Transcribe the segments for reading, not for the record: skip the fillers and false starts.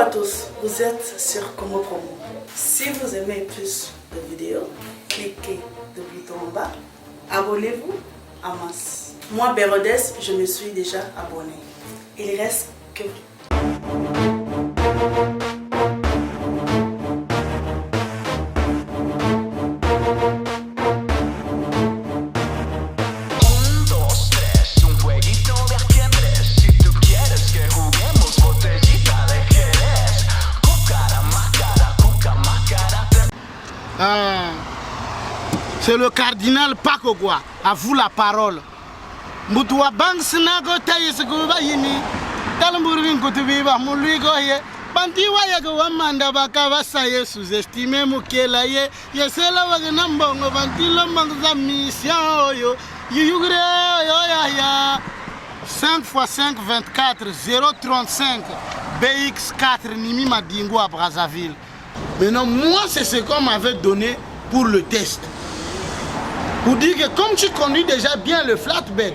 à tous, vous êtes sur Congo Promo. Si vous aimez plus de vidéos, cliquez le bouton en bas. Abonnez-vous en masse. Moi, Bérodès, je me suis déjà abonné. Il reste que c'est le cardinal Pakogwa, à vous la parole. Moutoua bang snago taye seguba yini. Talamburin kotubiba muluigo ye. Banti waya go wamanda bakava saye sous-estimé mukela ye. Yesela waganambongo banti lomangza mission yo. Yugre yo ya. 5 x 5 24 035 BX4 Nimi Madingo à Brazzaville. Maintenant, moi, c'est ce qu'on m'avait donné pour le test. Pour dire que comme tu conduis déjà bien le flatbed,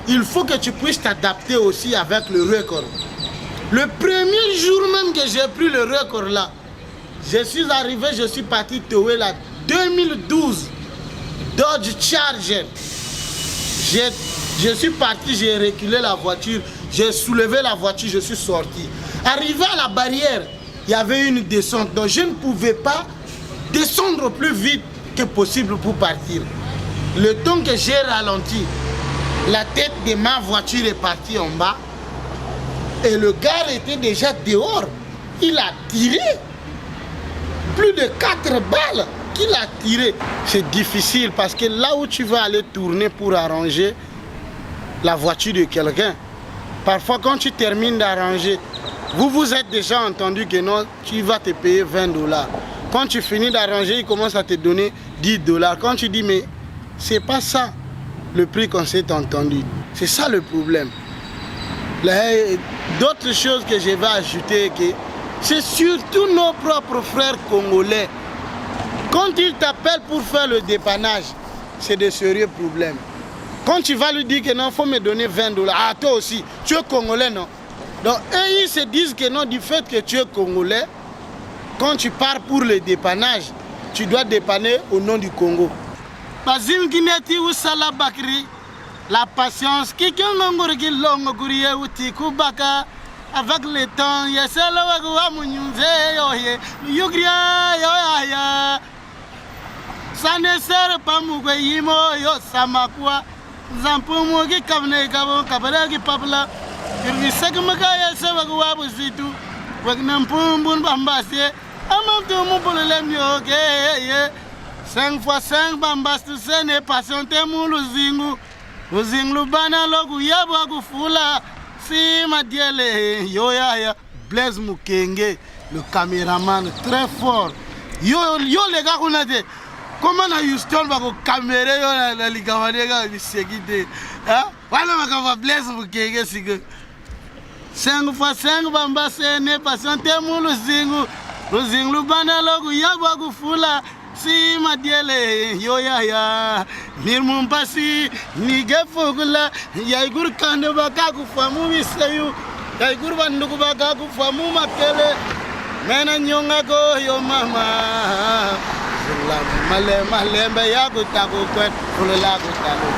il faut que tu puisses t'adapter aussi avec le record. Le premier jour même que j'ai pris le record là, je suis arrivé, je suis parti tower la 2012 Dodge Charger. Je suis parti, j'ai reculé la voiture, j'ai soulevé la voiture, je suis sorti. Arrivé à la barrière, il y avait une descente, donc je ne pouvais pas descendre plus vite que possible pour partir. Le temps que j'ai ralenti, la tête de ma voiture est partie en bas et le gars était déjà dehors. Il a tiré plus de 4 balles qu'il a tiré. C'est difficile parce que là où tu vas aller tourner pour arranger la voiture de quelqu'un, parfois quand tu termines d'arranger, vous vous êtes déjà entendu que non, tu vas te payer 20 $. Quand tu finis d'arranger, il commence à te donner 10 $. Quand tu dis mais c'est pas ça le prix qu'on s'est entendu. C'est ça le problème. D'autres choses que je vais ajouter, c'est surtout nos propres frères congolais. Quand ils t'appellent pour faire le dépannage, c'est de sérieux problèmes. Quand tu vas lui dire que non, il faut me donner 20 $, ah toi aussi, tu es congolais non? Donc eux ils se disent que non, du fait que tu es congolais, quand tu pars pour le dépannage, tu dois dépanner au nom du Congo. Bazim Kineti ou Salah Bakri, la patience, qui est longue Kubaka, avec le temps, il y a ça ne sert pas Mougayimo, yo Samakwa, Zampumogi Kabne Gabo, Kabaragi Papla, il dit que Makaya Savaguabu Zitu, Wagnampum Bambassi, Amam Moupo Lemio, 5 x 5 Bambastus et patiente Moulouzingu, Ouzinglu Bana Logu Yabagu Fula, Si Madiele, Yoya, Blaise Mukenge, le caméraman très fort. Yo les gars, on a dit. Comment on a Houston va caméra la ligamanega de sécurité? Hein? Voilà, on va blesser pour quelque chose. 5 x 5 bambasé ne patiente Moulouzingu, Ouzinglu Bana Logu Yabagu Fula. Si Madiele, Yoya, Nirmumpasi, Nigefugula, Yaigur Kandabakaku Famu Misayu, Yaigur Bandukubakaku Famu Makele, Menanyongago, yo mama, Malembe Yagutago, pour le lago Talo.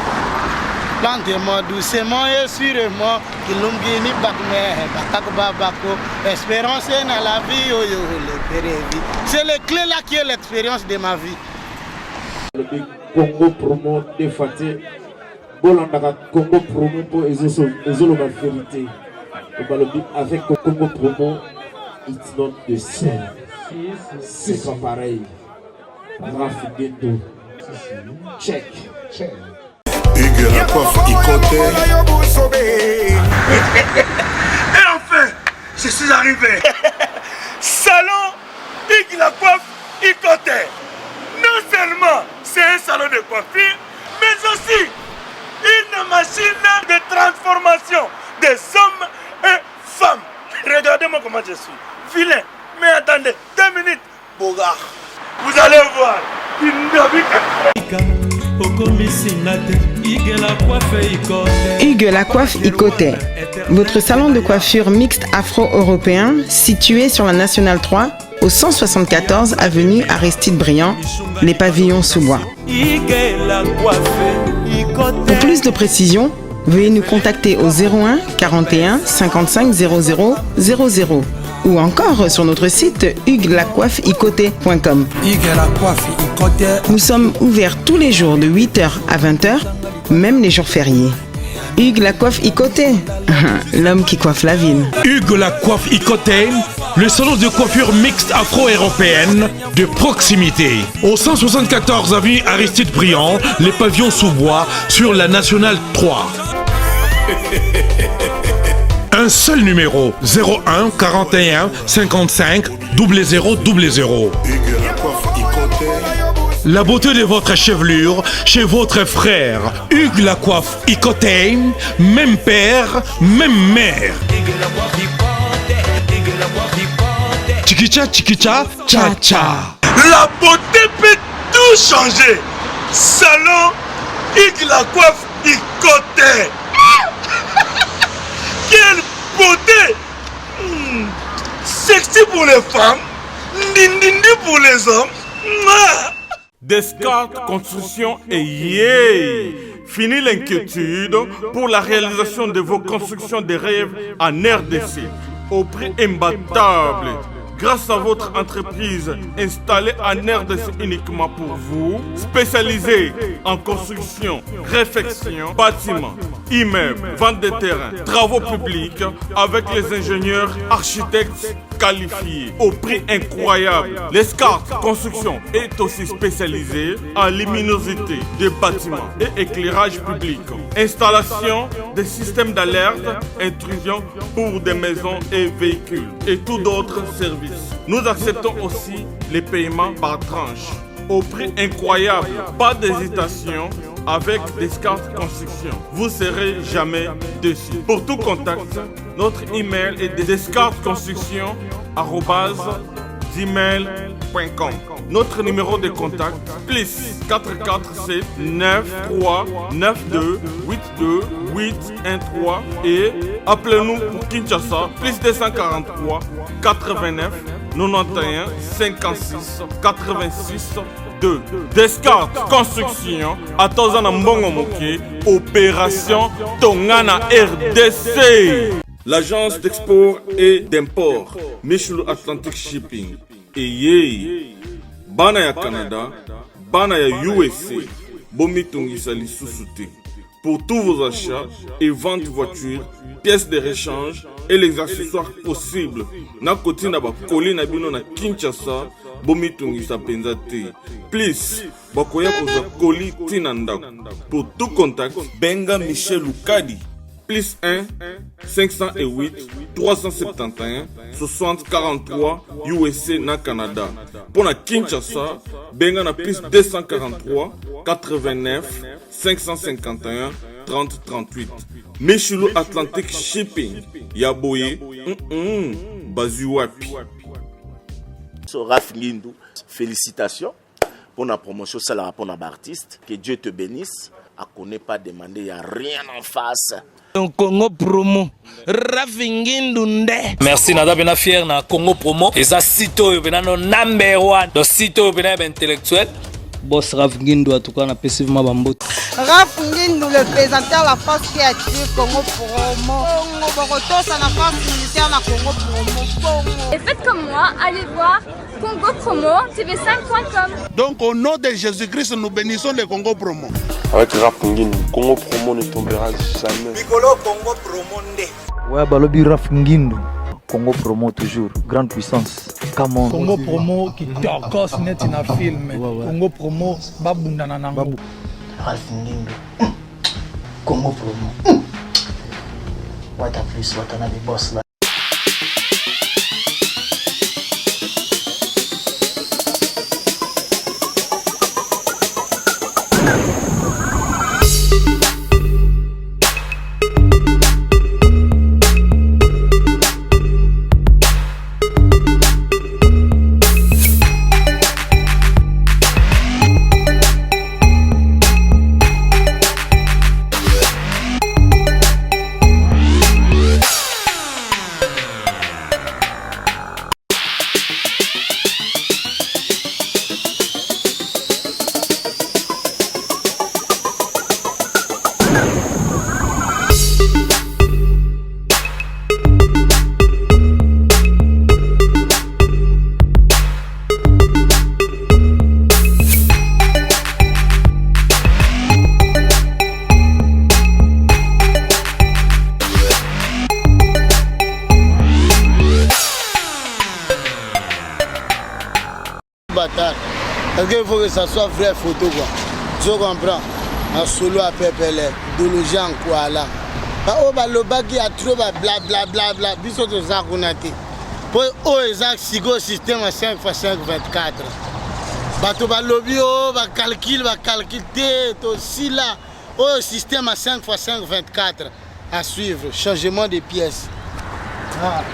Plantez-moi doucement et sûrement, Kilungini Bakme, Bakakubabako, espérance dans la vie, c'est le clé là qui est l'expérience de ma vie. Le Congo Promo défaté, Bolandaka Congo Promo pour Ezolo la vérité. Avec Congo Promo, it's not the same. C'est pas pareil. Rafigeto. Check. Hugues la coiffe Ikoté. Et enfin, je suis arrivé. Salon Hugues la coiffe Ikoté. Non seulement c'est un salon de coiffure, mais aussi une machine de transformation des hommes et femmes. Regardez-moi comment je suis. Vilain. Mais attendez, 2 minutes. Bogard. Vous allez voir. Hugues la coiffe Ikoté. votre salon de coiffure mixte afro-européen situé sur la Nationale 3 au 174 avenue Aristide Briand, les pavillons sous bois. Pour plus de précisions, veuillez nous contacter au 01 41 55 00 00 ou encore sur notre site huguelacoiffeicoté.com. Nous sommes ouverts tous les jours de 8h à 20h, même les jours fériés. Hugues la coiffe Icoté, l'homme qui coiffe la ville. Hugues la coiffe Icoté, le salon de coiffure mixte afro-européenne de proximité. Au 174 avenue Aristide Briand, les pavillons sous bois sur la Nationale 3. Un seul numéro, 01 41 55 00 00. La beauté de votre chevelure chez votre frère. Hugues la coiffe Icoté, même père, même mère. Chikicha, chikicha, cha cha. La beauté peut tout changer. Salon Hugues la coiffe Icoté. Quelle beauté! Sexy pour les femmes, ndindindi pour les hommes. Descartes Construction et yeah! Fini l'inquiétude pour la réalisation de vos constructions de rêves en RDC au prix imbattable. Grâce à votre entreprise installée en RDC uniquement pour vous, spécialisée en construction, réfection, bâtiments, immeubles, vente de terrains, travaux publics, avec les ingénieurs architectes qualifiés au prix incroyable. Descartes Construction est aussi spécialisée en luminosité des bâtiments et éclairage public, installation des systèmes d'alerte, intrusion pour des maisons et véhicules et tout d'autres services. Nous acceptons aussi les paiements par tranche au prix incroyable. Pas d'hésitation avec Descartes Construction. Vous serez jamais déçus. Pour tout contact, notre email est descartesconstruction@gmail.com. Notre numéro de contact plus 447 93 92 82 813 et appelez-nous pour Kinshasa plus 243 89 91 56 86 2. Descartes Construction à Tozana Mbongo Moké, opération Tongana RDC. L'agence d'export et d'import Michel Atlantic Shipping et yé bana ya Canada, bana ya USA, bomitungisa lisusuté. Pour tous vos achats et ventes de voitures, pièces de rechange et les accessoires possibles. Na koti na ba koli na bino na Kinshasa, bomitungisa penzate. Please, bakoya koza koli tinandako. Pour tout contact, benga Michel Lukadi. Plus 1 508 371 60 43 USA na Canada. Pour la Kinshasa, benga na plus 243 89 551 30 38. Michelo Atlantic Shipping. Yaboye. Bazuapi. Raph Ngindou, félicitations pour la promotion, c'est la pour artiste. Que Dieu te bénisse. À connaît pas demander, il n'y a rien en face. Congo Promo Rafingindu. Merci nada bena fier na Congo Promo et ça sito bena no number 1 do sito bena intellectuel. Boss Rafingindu en tout cas na passivement bambot. Rafingindu le présentateur la force créative Congo Promo. Boroto ça la force militaire na Congo Promo. Et faites comme moi, allez voir Congo Promo tv5.com. Donc au nom de Jésus-Christ nous bénissons le Congo Promo. Avec Rafingindu, Congo Promo ne tombera jamais. Bigolo Congo Promo nde. Ouais, balobi Rafingindu, Congo Promo toujours, grande puissance. Come on. Congo Promo qui torcos net in a film. Congo Promo babundana nango. Rafingindu, Congo Promo. What a plus, what another boss là. Parce qu'il faut que ça soit vraie photo quoi. Tu comprends? Un solo à Pépélé, de loger en quoi là. Oh bah le bagui a trop bla bla bla bla. Biso to ça qu'on a dit. Pour oh exact sigo système à 5x5 24. Bato ba lobby oh ba calcul to si là. Oh système à 5x5 24 à suivre. Changement de pièces. Ah.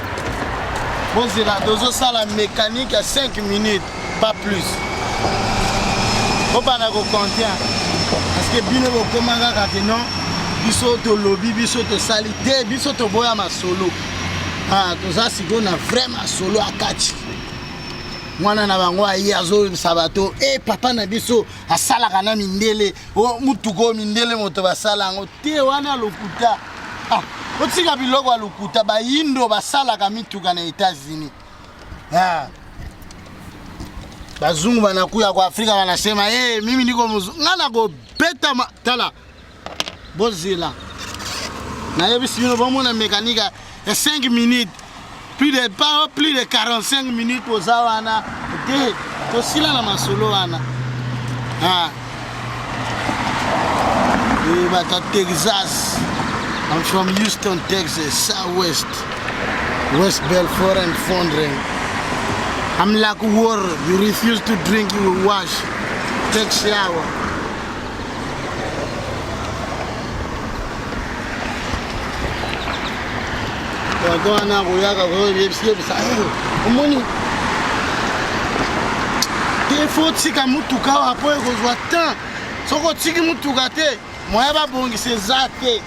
Bon c'est là dans ça la mécanique à 5 minutes, pas plus. Faut pas nous compter. Parce que bino ko manga ka non. Biso to lobby, biso to salité, biso to boya ma solo. Ah, tout ça c'est qu'on a vraiment solo à catch. Mwana na bango ayi azo sabato e papa na biso asala kana mindele o mutuko mindele moto basala ngo te wana lokuta. Ah, otika biloko ya lokuta ba yindo basala ka mituka na États-Unis. Ah. Bazungu banakuya kwa Afrika wanasema mimi niko mzungu. Ngana go beta tala. Bozela. Na yebi sino bomo na mécanique à 5 minutes. Plus de 45 minutes aux awana. De aussi là na masolo wana. Ah. Et bata Texas. I'm from Houston, Texas, Southwest. West Belfort and Fondren. I'm like water. You refuse to drink, you will wash. Take shower. Wana goyaka go yebisiye bisa. Omoni. Te faut tika mutuka apo ekozwa temps. Soko tiki mutuka te, moya ba bongise zate.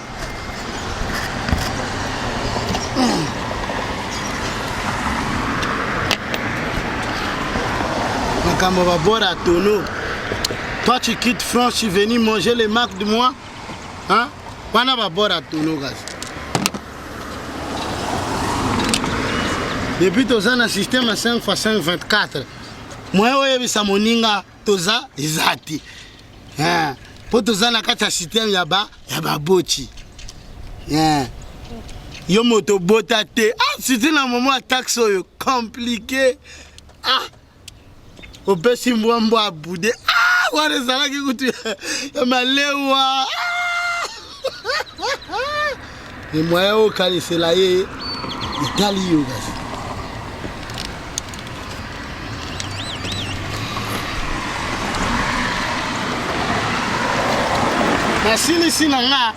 Makambo ba bora tono. Toi tu quittes France, tu es venu manger les marques de moi. Hein? Wana ba bora tono gaz. Depuis toza na système à 5x5 24. Moi oyebisa moninga toza ezati. Hein? Po toza na kata système ya ba bochi. Hein? Yo moto bota te. Ah, c'était na moment taxe yo compliqué. Ah. Opesi mbwambo abude. Ah, wana zala ki kutu ya malewa. Ni moya o kalisela ye Italie yo gasi. Nasili sinanga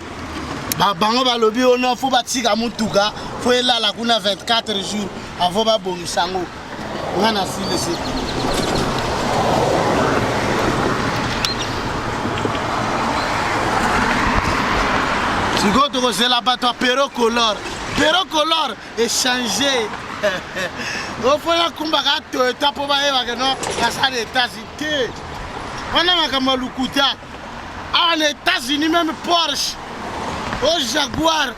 bango balobi ono faut batika mutuka faut elala kuna 24 jours avant ba bongisango ngana silisi Sigo to c'est la bateau pero color est changé. On faut la kumbaga Toyota pour ba eba que non ça des États-Unis. On a makambo lukuta. Ah, les États-Unis, même Porsche, au Jaguar.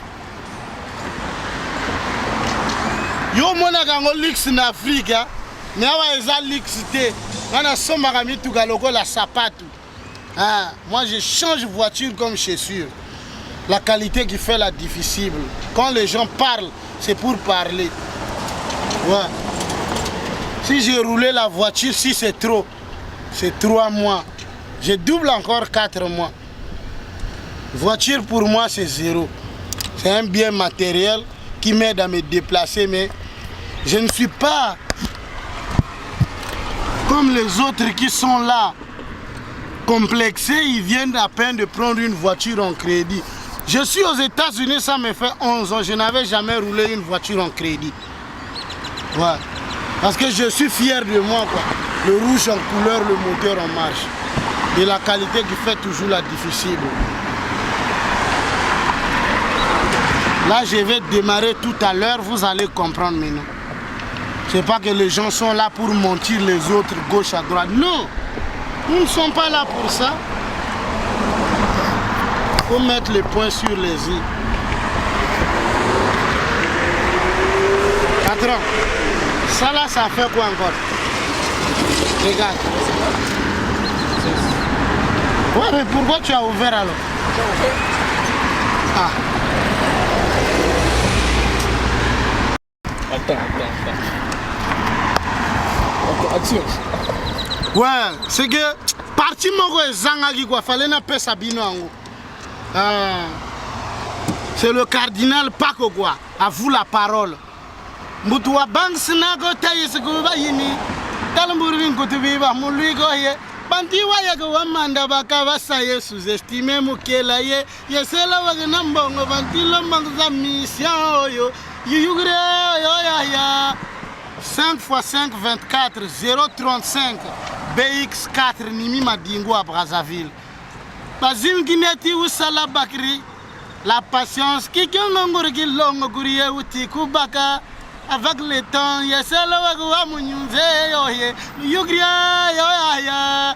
Yo mona kango luxe en Afrique, mais awa eza luxe te. Wana soma kami tuka loko la sapato. Ah, moi je change voiture comme chaussure. La qualité qui fait la difficile. Quand les gens parlent, c'est pour parler. Ouais. Si j'ai roulé la voiture, si c'est trop, c'est 3 mois. Je double encore 4 mois. Voiture pour moi c'est 0. C'est un bien matériel qui m'aide à me déplacer, mais je ne suis pas comme les autres qui sont là, complexés, ils viennent à peine de prendre une voiture en crédit. Je suis aux États-Unis, ça me fait 11 ans, je n'avais jamais roulé une voiture en crédit. Ouais. Parce que je suis fier de moi, quoi. Le rouge en couleur, le moteur en marche. Et la qualité qui fait toujours la difficile. Là, je vais démarrer tout à l'heure, vous allez comprendre maintenant. C'est pas que les gens sont là pour mentir les autres, gauche à droite. Non, nous ne sommes pas là pour ça. Il faut mettre les points sur les i. Patron, ça là, ça fait quoi encore? Regarde. Ouais, mais pourquoi tu as ouvert alors? Ah. Attends. Action. Ouais, c'est que parti moko ezangaki quoi, fallait na pesa bino yango. C'est le cardinal Paco quoi, à vous la parole. Moutoua bang snago taye se kuba yini. Talamburin kutubiba muluigo ye. Banti waya go wamanda bakava saye sous-estimé mukela ye. Yesela wagana mbongo banti lomangza mission yo. Yugre yo ya. 5 x 5 24 035 BX4 Nimi Madingo à Brazzaville. Bazim Gineti ou Salah Bakri. La patience qui qui longue courrier ou Tikubaka. Avec le temps, yesela wagwa munyunze yoye. Yugria yoya.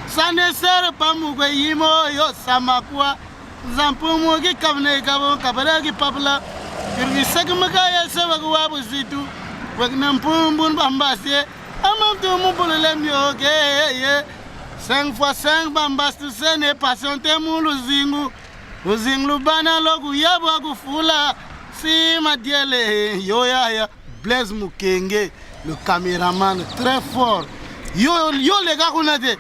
Ça ne sert pas mugwe yimo yo samakwa. Zampumogi kabne kabon kabaragi papla. Irvi segmaka yesela wagwa buzitu. Wagnampun bambasye. Amamtu mupulem yoke. 5 x 5 bambas tu sene patiente muluzingu. Uzinglu bana logu yabwa kufula. Si Madiele, Yoya, Blaise Mukenge, le caméraman très fort. Yo les gars qu'on a dit,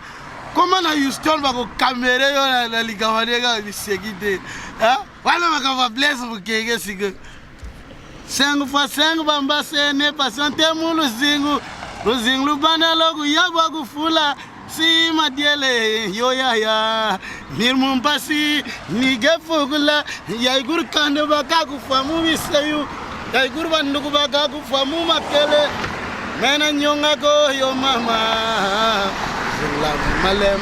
comment on a Houston va caméra la ligamanega il s'est guidé. Hein? Voilà ma Blaise Mukenge c'est que 5 x 5 bamba c'est ne patiente mulu zingu bana logu yabwa kufula. Si Madiele, Yoya, Nirmumpasi, Nigefugula, Yaigur Kandabakaku Famu Visayu, Yaigur Vandukubakaku Famu Makele, Menanyongago, yo mama,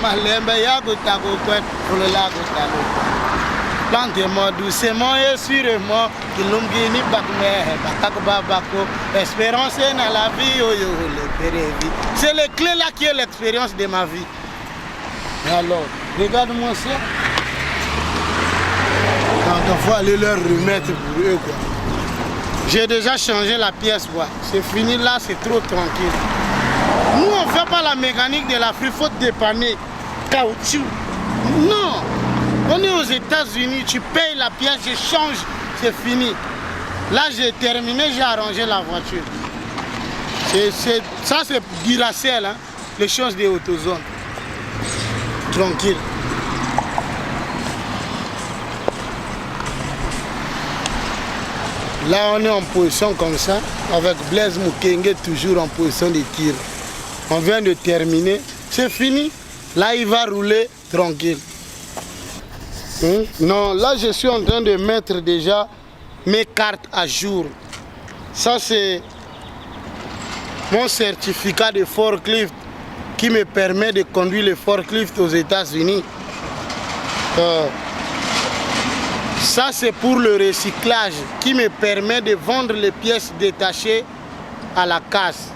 Malemba Yagutago, Lago Talo. Plantez-moi doucement et sûrement, Kilumgini Bakme, Bakakobabako, espérance dans la vie, c'est le clé là qui est l'expérience de ma vie. Alors, regarde-moi ça. Donc, il faut aller leur remettre pour eux, quoi. J'ai déjà changé la pièce, quoi. C'est fini là, c'est trop tranquille. Nous, on ne fait pas la mécanique de la free, il faut dépanner. Caoutchouc. Non. On est aux États-Unis, tu payes la pièce, je change, c'est fini. Là, j'ai terminé, j'ai arrangé la voiture. Ça, c'est Duracell, hein, les choses des autozones. Tranquille. Là, on est en position comme ça, avec Blaise Mukenge toujours en position de tir. On vient de terminer, c'est fini. Là, il va rouler tranquille. Non, là je suis en train de mettre déjà mes cartes à jour. Ça c'est mon certificat de forklift qui me permet de conduire le forklift aux États-Unis. Ça c'est pour le recyclage qui me permet de vendre les pièces détachées à la casse.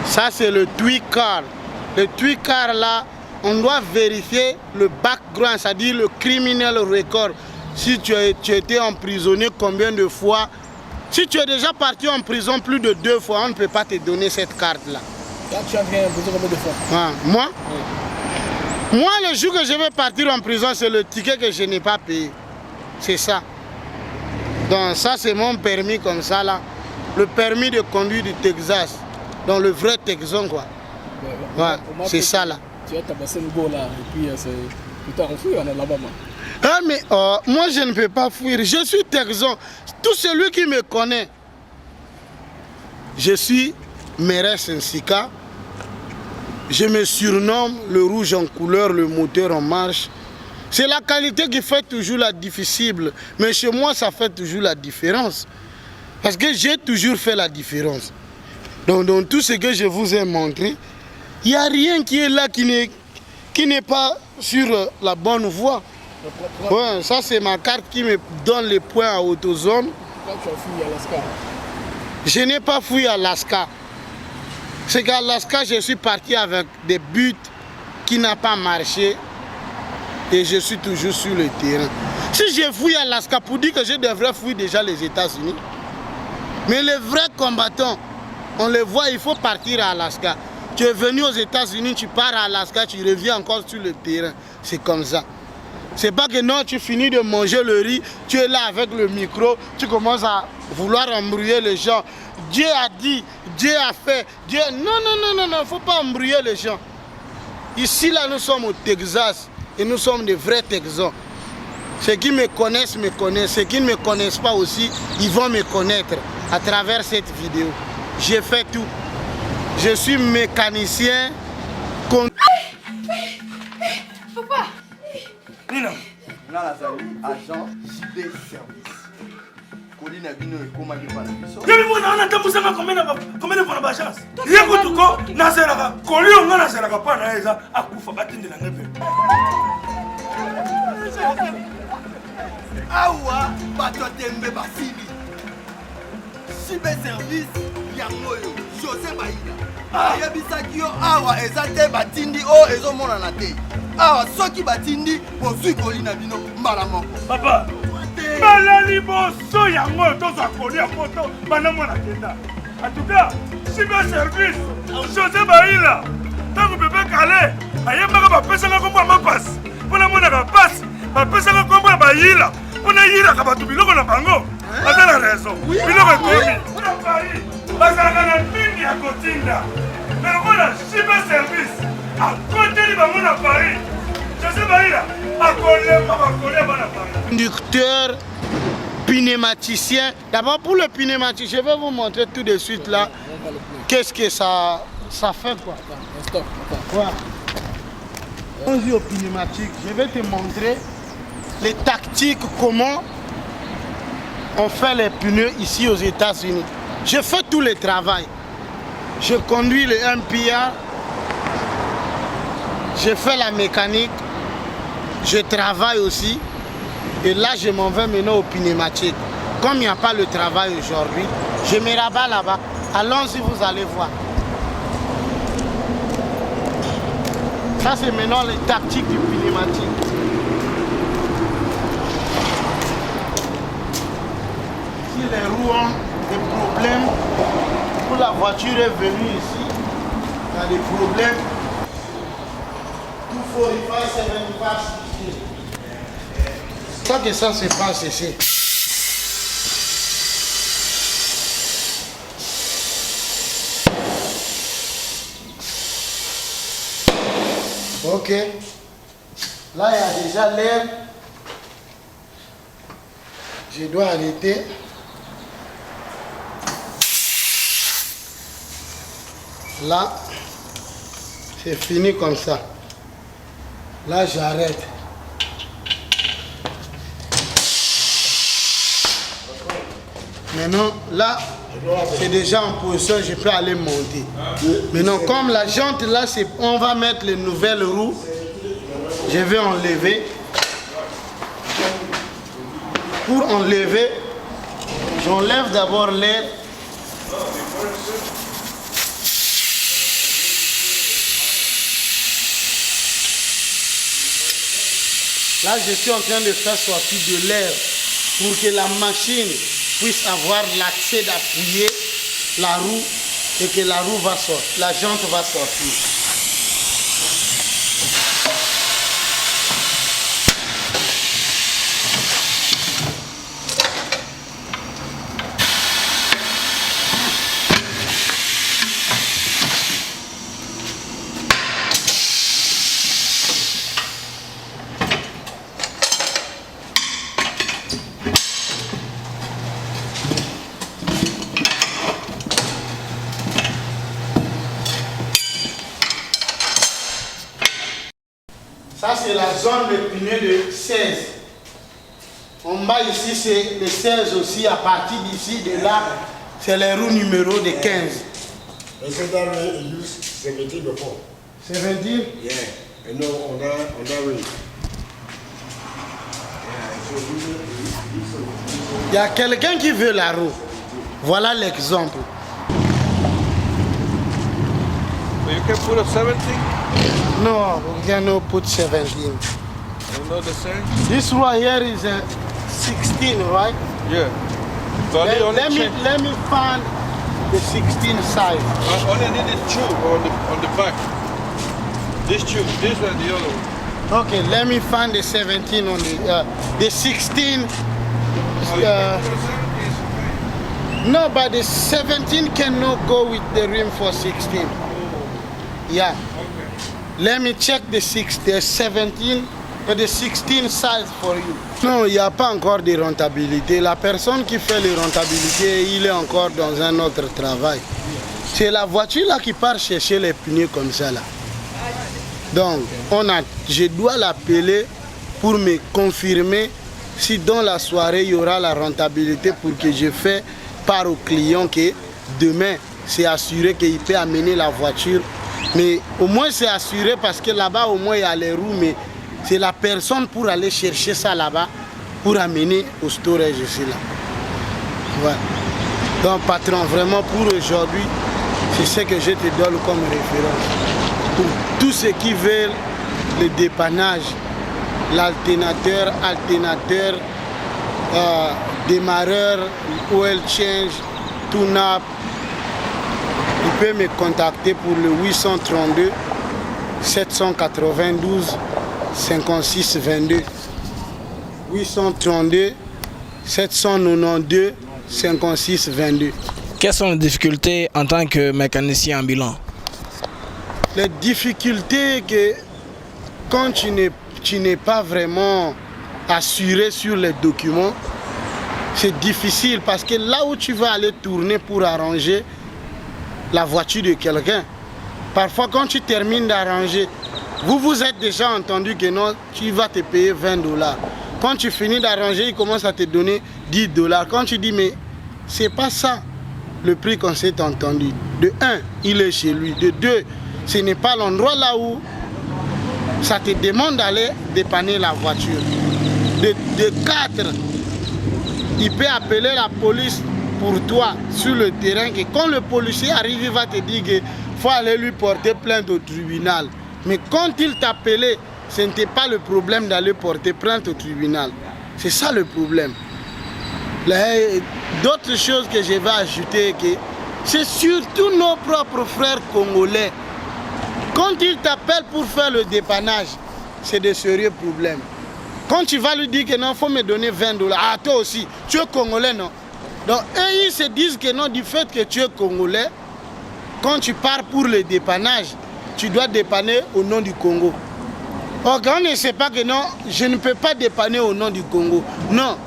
Ça c'est le tweaker. Le tweaker là, on doit vérifier le background, c'est-à-dire le criminel record. Si tu as été emprisonné combien de fois. Si tu es déjà parti en prison plus de 2 fois, on ne peut pas te donner cette carte-là. Tu as été en prison combien de fois? Moi, le jour que je vais partir en prison, c'est le ticket que je n'ai pas payé. C'est ça. Donc ça, c'est mon permis comme ça, là. Le permis de conduire du Texas. Donc le vrai Texan, quoi. Ouais, c'est ça, là. Tu as tabassé le go là, et puis tu t'as enfui en Alabama. Ah mais moi je ne peux pas fuir, je suis Texan. Tout celui qui me connaît, je suis Mérès Sensika. Je me surnomme le rouge en couleur, le moteur en marche. C'est la qualité qui fait toujours la difficile. Mais chez moi ça fait toujours la différence. Parce que j'ai toujours fait la différence. Donc dans tout ce que je vous ai montré, il n'y a rien qui est là qui n'est pas sur la bonne voie. Ouais, ça c'est ma carte qui me donne les points à AutoZone. Quand tu as fui à Alaska? Je n'ai pas fui à Alaska. C'est qu'à Alaska, je suis parti avec des buts qui n'ont pas marché. Et je suis toujours sur le terrain. Si j'ai fui à Alaska, pour dire que je devrais fuir déjà les États-Unis. Mais les vrais combattants, on les voit, il faut partir à Alaska. Tu es venu aux États-Unis, tu pars à Alaska, tu reviens encore sur le terrain. C'est comme ça. C'est pas que non, tu finis de manger le riz, tu es là avec le micro, tu commences à vouloir embrouiller les gens. Dieu a dit, Dieu a fait, Dieu... Non, il ne faut pas embrouiller les gens. Ici, là, nous sommes au Texas et nous sommes des vrais Texans. Ceux qui me connaissent, ceux qui ne me connaissent pas aussi, ils vont me connaître à travers cette vidéo. J'ai fait tout. Je suis mécanicien. Papa! Nina, agent JB Service. Colline Abino et Komani Palabiso. Je vais vous donner combien de fois la chance. Yekutuko, Nazeraka, Kolio, Nazeraka, Panaïsa, Akufa, Batin de la Neve. Awa, Batotembe Basili. JB Service, Yangoyo, José Baïda. Ayabisaki yo awa ezate batindi o ezomona na te. Awa soki batindi bozwi Colline Abino mbala moko. Papa, balali boso yango toza kolia moto banamona kenda. En tout cas, JB Service, José Baïla, tango bébé Calais, ayembaka bapesanga kombo ya mapasi. Mpona monaka pasi, bapesanga kombo ya Baïla. Mpona yilaka bato biloko na bango. Aza na raison. Biloko ekomi. Mpona Paris, bazalaka na mingi ya kotinda. Mais voilà, JB Service, à côté de bango na Paris. José Baïla, à Paris. Conducteur, pneumaticien. D'abord pour le pneumaticien, je vais vous montrer tout de suite là. Qu'est-ce que ça fait quoi. Ouais. On dit au pneumatique, je vais te montrer les tactiques, comment on fait les pneus ici aux États-Unis. Je fais tout le travail. Je conduis le MPR, je fais la mécanique, je travaille aussi. Et là, je m'en vais maintenant au pneumatique. Comme il n'y a pas le travail aujourd'hui, je me rabats là-bas. Allons-y, vous allez voir. Ça, c'est maintenant les tactiques du pneumatique. Si les roues ont des problèmes, pour la voiture est venue ici, il y a des problèmes. Tout faut y faire, c'est une vache. Ça que ça se passe ici. Ok. Là, il y a déjà l'air. Je dois arrêter. Là, c'est fini comme ça. Là, j'arrête. Maintenant, là, c'est déjà en position, je peux aller monter. Maintenant, comme la jante, là, on va mettre les nouvelles roues. Je vais enlever. Pour enlever, j'enlève d'abord l'air. Là, je suis en train de faire sortir de l'air pour que la machine puisse avoir l'accès d'appuyer la roue et que la roue va sortir, la jante va sortir. Ça, c'est la zone de pneu de 16. En bas ici, c'est le 16 aussi. À partir d'ici, de là, c'est les roues numéro de 15. And so that way you use 17 before. 17? Yeah. And no, on that way. Il y a quelqu'un qui veut la roue. Voilà l'exemple. You can put a 17? No, we cannot put 17. Not the same? This one here is a 16, right? Yeah. So let me find the 16 size. I only need this tube on the back. This tube, this and the other one. Okay, let me find the 17 on the 16. No, but the 17 cannot go with the rim for 16. Yeah. Let me check the 17 et the 16 size for you. Non, il n'y a pas encore de rentabilité. La personne qui fait les rentabilités, il est encore dans un autre travail. C'est la voiture là qui part chercher les pneus comme ça là. Donc, je dois l'appeler pour me confirmer si dans la soirée il y aura la rentabilité pour que je fasse part au client que demain c'est assuré qu'il peut amener la voiture. Mais au moins c'est assuré parce que là-bas au moins il y a les roues, mais c'est la personne pour aller chercher ça là-bas pour amener au storage ici là. Voilà. Donc patron, vraiment pour aujourd'hui, c'est ce que je te donne comme référence. Pour tous ceux qui veulent le dépannage, l'alternateur, démarreur, oil change, tune-up, il peut me contacter pour le 832 792 56 22. 832 792 56 22. Quelles sont les difficultés en tant que mécanicien ambulant? Les difficultés que quand tu n'es pas vraiment assuré sur les documents, c'est difficile parce que là où tu vas aller tourner pour arranger la voiture de quelqu'un, parfois quand tu termines d'arranger, vous êtes déjà entendu que non, tu vas te payer 20 $. Quand tu finis d'arranger, il commence à te donner 10 $. Quand tu dis mais c'est pas ça le prix qu'on s'est entendu. De 1, il est chez lui. De 2, ce n'est pas l'endroit là où ça te demande d'aller dépanner la voiture. De 4, il peut appeler la police pour toi sur le terrain, que quand le policier arrive, il va te dire qu'il faut aller lui porter plainte au tribunal. Mais quand il t'appelait, ce n'était pas le problème d'aller porter plainte au tribunal. C'est ça le problème. D'autres choses que je vais ajouter, c'est surtout nos propres frères congolais. Quand ils t'appellent pour faire le dépannage, c'est de sérieux problèmes. Quand tu vas lui dire que non, il faut me donner 20 $, ah toi aussi, tu es congolais, non? Donc eux, ils se disent que non, du fait que tu es congolais, quand tu pars pour le dépannage, tu dois dépanner au nom du Congo. Or, quand on ne sait pas que non, je ne peux pas dépanner au nom du Congo. Non.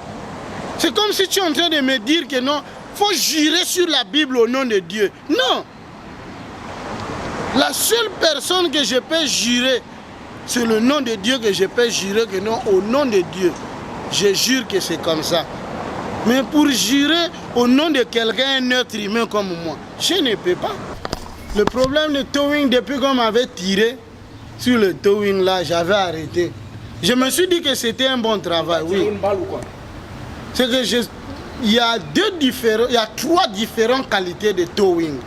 C'est comme si tu es en train de me dire que non, il faut jurer sur la Bible au nom de Dieu. Non. La seule personne que je peux jurer, c'est le nom de Dieu que je peux jurer que non, au nom de Dieu. Je jure que c'est comme ça. Mais pour jurer au nom de quelqu'un, un être humain comme moi, je ne peux pas. Le problème de towing, depuis qu'on m'avait tiré sur le towing là, j'avais arrêté. Je me suis dit que c'était un bon travail, oui. C'est que il y a 3 différentes qualités de towing.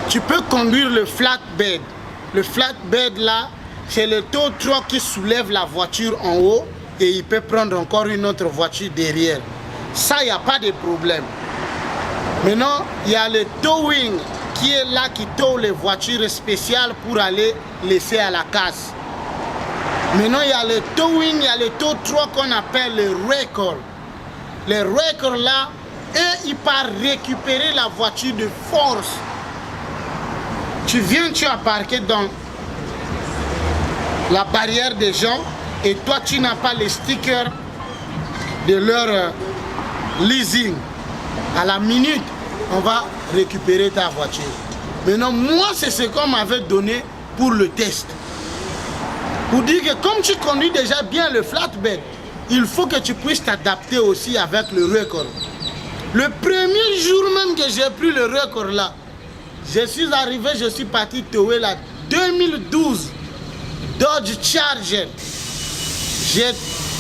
Tu peux conduire le flatbed. Le flatbed là, c'est le tow truck qui soulève la voiture en haut et il peut prendre encore une autre voiture derrière. Ça, il n'y a pas de problème. Maintenant, il y a le towing qui est là, qui tow les voitures spéciales pour aller laisser à la casse. Maintenant, il y a le towing, il y a le tow truck qu'on appelle le wrecker. Le wrecker là, et il part récupérer la voiture de force. Tu viens, tu as parqué dans la barrière des gens et toi, tu n'as pas les stickers de leur leasing. À la minute, on va récupérer ta voiture. Maintenant, moi, c'est ce qu'on m'avait donné pour le test. Pour dire que comme tu conduis déjà bien le flatbed, il faut que tu puisses t'adapter aussi avec le record. Le premier jour même que j'ai pris le record là, je suis arrivé, je suis parti tower la 2012 Dodge Charger.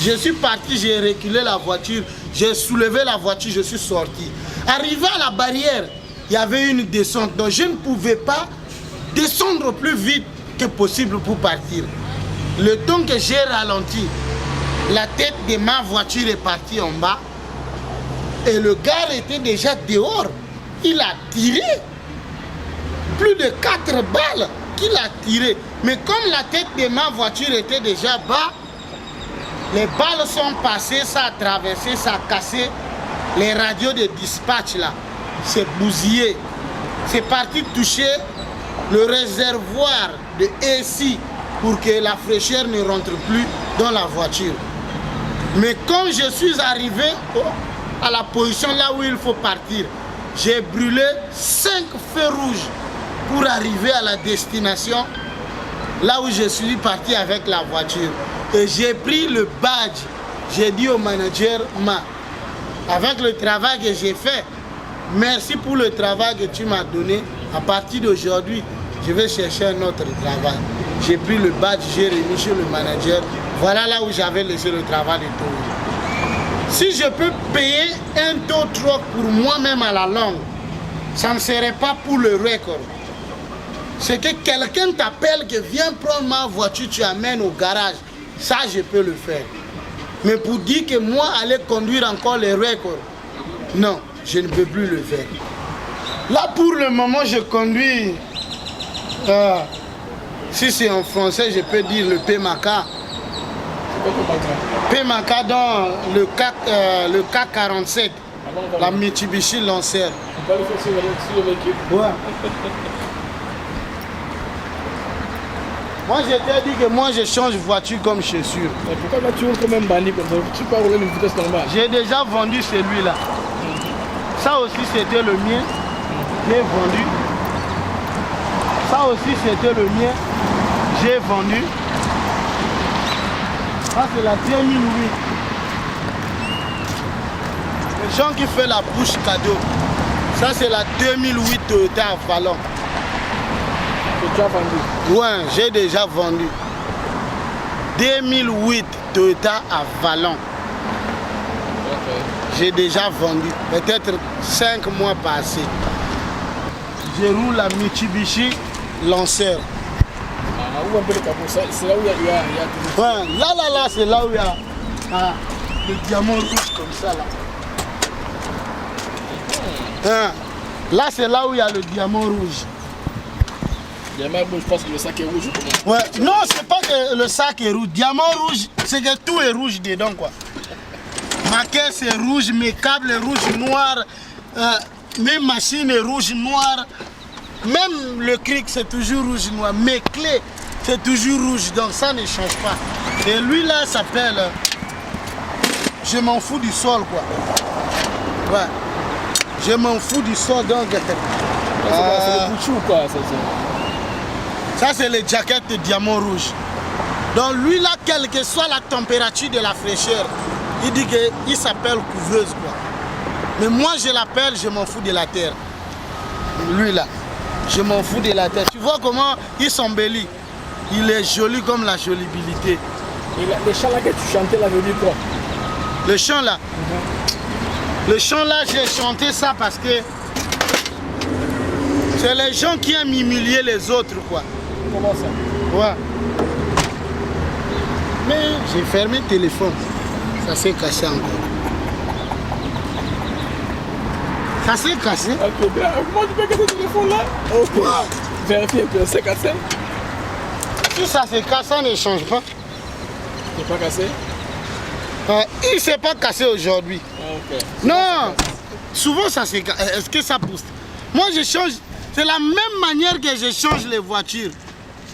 Je suis parti, j'ai reculé la voiture, j'ai soulevé la voiture, je suis sorti. Arrivé à la barrière, il y avait une descente, donc je ne pouvais pas descendre plus vite que possible pour partir. Le temps que j'ai ralenti, la tête de ma voiture est partie en bas et le gars était déjà dehors. Il a tiré plus de 4 balles qu'il a tiré. Mais comme la tête de ma voiture était déjà bas, les balles sont passées, ça a traversé, ça a cassé les radios de dispatch là. C'est bousillé. C'est parti toucher le réservoir de AC pour que la fraîcheur ne rentre plus dans la voiture. Mais quand je suis arrivé à la position là où il faut partir, j'ai brûlé 5 feux rouges pour arriver à la destination, là où je suis parti avec la voiture. Et j'ai pris le badge. J'ai dit au manager, avec le travail que j'ai fait, merci pour le travail que tu m'as donné. À partir d'aujourd'hui, je vais chercher un autre travail. J'ai pris le badge, j'ai remis chez le manager. Voilà là où j'avais laissé le travail de taux. Si je peux payer un taux trop pour moi-même à la longue, ça ne serait pas pour le record. C'est que quelqu'un t'appelle, que viens prendre ma voiture, tu amènes au garage. Ça, je peux le faire. Mais pour dire que moi, aller conduire encore les records, non, je ne peux plus le faire. Là, pour le moment, je conduis, si c'est en français, je peux dire le PMACA. PMACA dans le CAC 47, la Mitsubishi Lancer. On peut le faire sur le véhicule? Ouais. Moi, je t'ai dit que moi, je change voiture comme chaussure. Mais pourquoi là, tu roules comme un bandit comme ça? Tu peux rouler une vitesse normale? J'ai déjà vendu celui-là. Ça aussi, c'était le mien. J'ai vendu. Ça aussi, c'était le mien. J'ai vendu. Ça, c'est la 2008. Les gens qui font la bouche cadeau. Ça, c'est la 2008 Toyota Avalon. Tu as vendu? Ouais, j'ai déjà vendu. 2008 Toyota Avalon. J'ai déjà vendu, peut-être 5 mois passés. Je roule la Mitsubishi Lancer. C'est là où il y a... Ouais, là, c'est là où il y a le diamant rouge comme ça là. Là, c'est là où il y a le diamant rouge. Diamant rouge, je pense que le sac est rouge ou comment? Ouais, non, c'est pas que le sac est rouge. Diamant rouge, c'est que tout est rouge dedans quoi. Ma caisse est rouge, mes câbles sont rouges, noirs, mes machines sont rouges, noires. Même le cric c'est toujours rouge, noir. Mes clés c'est toujours rouge, donc ça ne change pas. Et lui là s'appelle je m'en fous du sol quoi. Ouais. Je m'en fous du sol donc. C'est le bouchou ou quoi? Ça c'est les jaquettes de diamant rouge. Donc lui là, quelle que soit la température de la fraîcheur, il dit qu'il s'appelle couveuse quoi. Mais moi je l'appelle, je m'en fous de la terre. Lui là, je m'en fous de la terre. Tu vois comment il s'embellit. Il est joli comme la jolibilité. Et le chant là que tu chantais là veut dire quoi? Le chant là? Le chant là, j'ai chanté ça parce que c'est les gens qui aiment humilier les autres quoi. Comment ça? Ouais. Mais j'ai fermé le téléphone. Ça s'est cassé encore. Ça s'est cassé. Ok, bien. Comment tu peux casser le téléphone là? Ok. Wow. Vérifiez que c'est cassé. Si ça se casse, ça ne change pas. C'est pas cassé? Il ne s'est pas cassé aujourd'hui. Okay. Non. Souvent ça se casse. Est-ce que ça pousse? Moi je change. C'est la même manière que je change les voitures.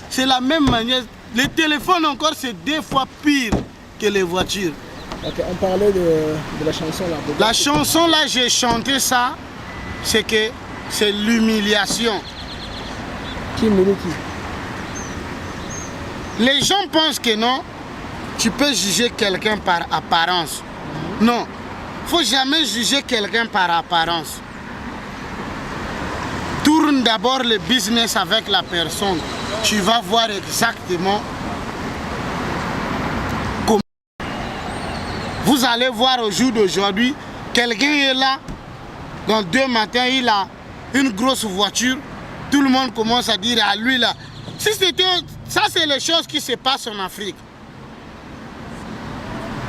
C'est la même manière. Les téléphones encore, c'est 2 fois pire que les voitures. Okay, on parlait de la chanson là. La chanson là, j'ai chanté ça, c'est que c'est l'humiliation. Qui humilie qui? Les gens pensent que non, tu peux juger quelqu'un par apparence. Non, il ne faut jamais juger quelqu'un par apparence. Tourne d'abord le business avec la personne. Tu vas voir exactement comment. Vous allez voir au jour d'aujourd'hui, quelqu'un est là, dans 2 matins, il a une grosse voiture. Tout le monde commence à dire à lui là. Si c'était, ça c'est les choses qui se passent en Afrique.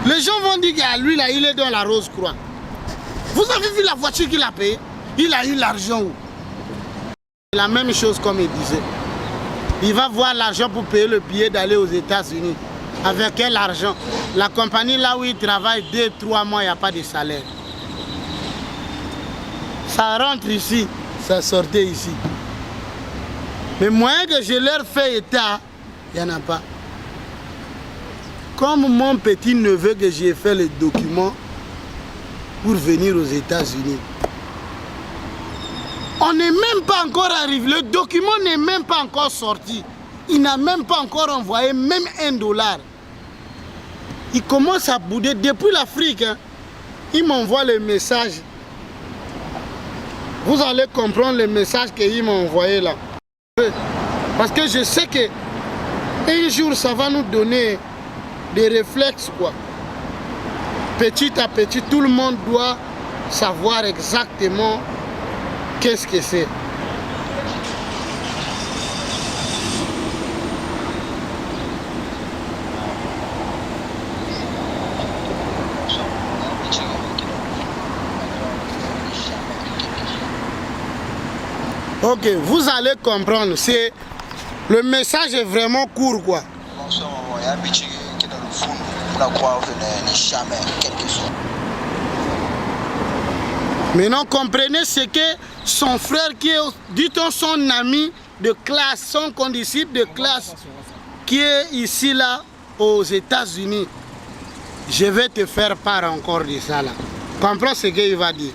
Les gens vont dire qu'à lui là, il est dans la Rose Croix. Vous avez vu la voiture qu'il a payée? Il a eu l'argent où? La même chose comme il disait. Il va voir l'argent pour payer le billet d'aller aux États-Unis. Avec quel argent? La compagnie là où il travaille 2-3 mois, il n'y a pas de salaire. Ça rentre ici, ça sortait ici. Mais moyen que je leur fais état, il n'y en a pas. Comme mon petit neveu que j'ai fait le document pour venir aux États-Unis. On n'est même pas encore arrivé, le document n'est même pas encore sorti. Il n'a même pas encore envoyé même $1. Il commence à bouder depuis l'Afrique. Hein. Il m'envoie le message. Vous allez comprendre le message qu'il m'a envoyé là. Parce que je sais que un jour ça va nous donner des réflexes quoi. Petit à petit, tout le monde doit savoir exactement qu'est-ce que c'est. Ok, vous allez comprendre. C'est le message est vraiment court quoi. Maintenant, comprenez ce que son frère qui est, dit-on son ami de classe, son condisciple de classe, qui est ici là aux États-Unis. Je vais te faire part encore de ça là. Comprends ce qu'il va dire.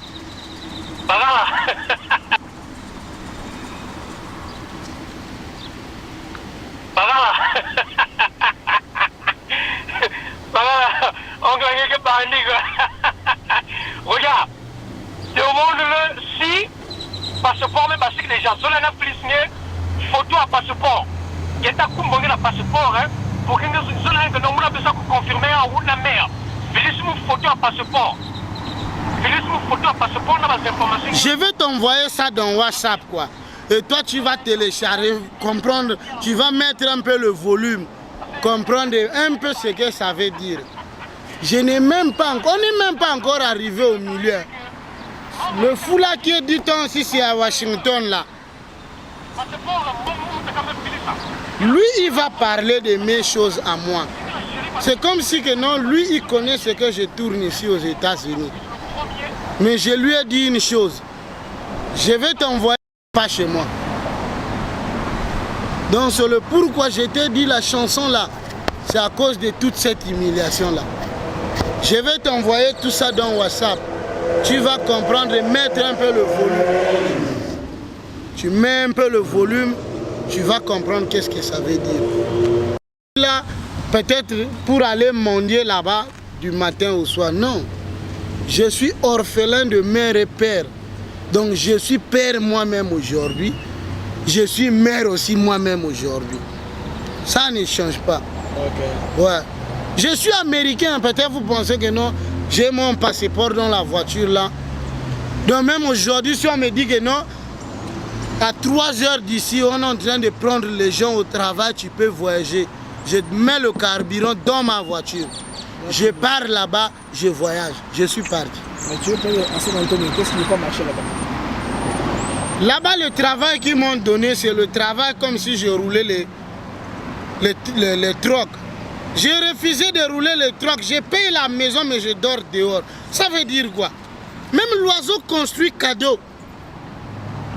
Regarde, demande-le si passeport, même parce que les gens sont là, plus signé photo à passeport. Il y a un passeport, hein, pour que nous ayons besoin de confirmer en haut de la mer. Félix-moi photo à passeport. Félix-moi photo à passeport, on a des informations. Je vais t'envoyer ça dans WhatsApp, quoi. Et toi, tu vas télécharger, comprendre, tu vas mettre un peu le volume, comprendre un peu ce que ça veut dire. Je n'ai même pas encore, on n'est même pas encore arrivé au milieu. Le fou là qui est du temps si c'est à Washington là. Lui, il va parler de mes choses à moi. C'est comme si que non, lui, il connaît ce que je tourne ici aux États-Unis. Mais je lui ai dit une chose. Je vais t'envoyer pas chez moi. Donc c'est le pourquoi je t'ai dit la chanson là. C'est à cause de toute cette humiliation là. Je vais t'envoyer tout ça dans WhatsApp. Tu vas comprendre et mettre un peu le volume. Tu mets un peu le volume, tu vas comprendre qu'est-ce que ça veut dire. Là, peut-être pour aller mendier là-bas du matin au soir. Non. Je suis orphelin de mère et père. Donc je suis père moi-même aujourd'hui. Je suis mère aussi moi-même aujourd'hui. Ça ne change pas. Okay. Ouais. Je suis américain, peut-être vous pensez que non. J'ai mon passeport dans la voiture là. Donc même aujourd'hui, si on me dit que non, à 3 heures d'ici, on est en train de prendre les gens au travail, tu peux voyager. Je mets le carburant dans ma voiture. Je pars là-bas, je voyage. Je suis parti. Mais tu veux à San Antonio, qu'est-ce qui n'est pas marché là-bas? Là-bas, le travail qu'ils m'ont donné, c'est le travail comme si je roulais les trocs. J'ai refusé de rouler les trocs. J'ai payé la maison, mais je dors dehors. Ça veut dire quoi? Même l'oiseau construit cadeau.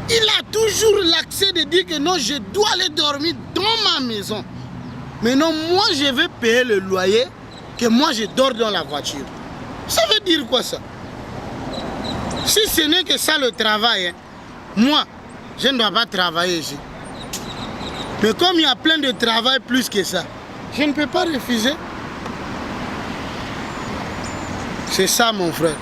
Il a toujours l'accès de dire que non, je dois aller dormir dans ma maison. Mais non, moi, je vais payer le loyer, que moi, je dors dans la voiture. Ça veut dire quoi ça? Si ce n'est que ça le travail, hein, moi, je ne dois pas travailler ici. Mais comme il y a plein de travail plus que ça, je ne peux pas refuser. C'est ça mon frère.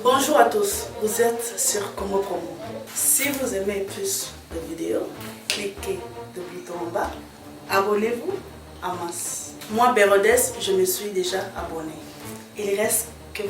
Bonjour à tous, vous êtes sur Congo Promo. Si vous aimez plus de vidéos, cliquez le bouton en bas. Abonnez-vous en masse. Moi, Bérodès, je me suis déjà abonné. Il reste que...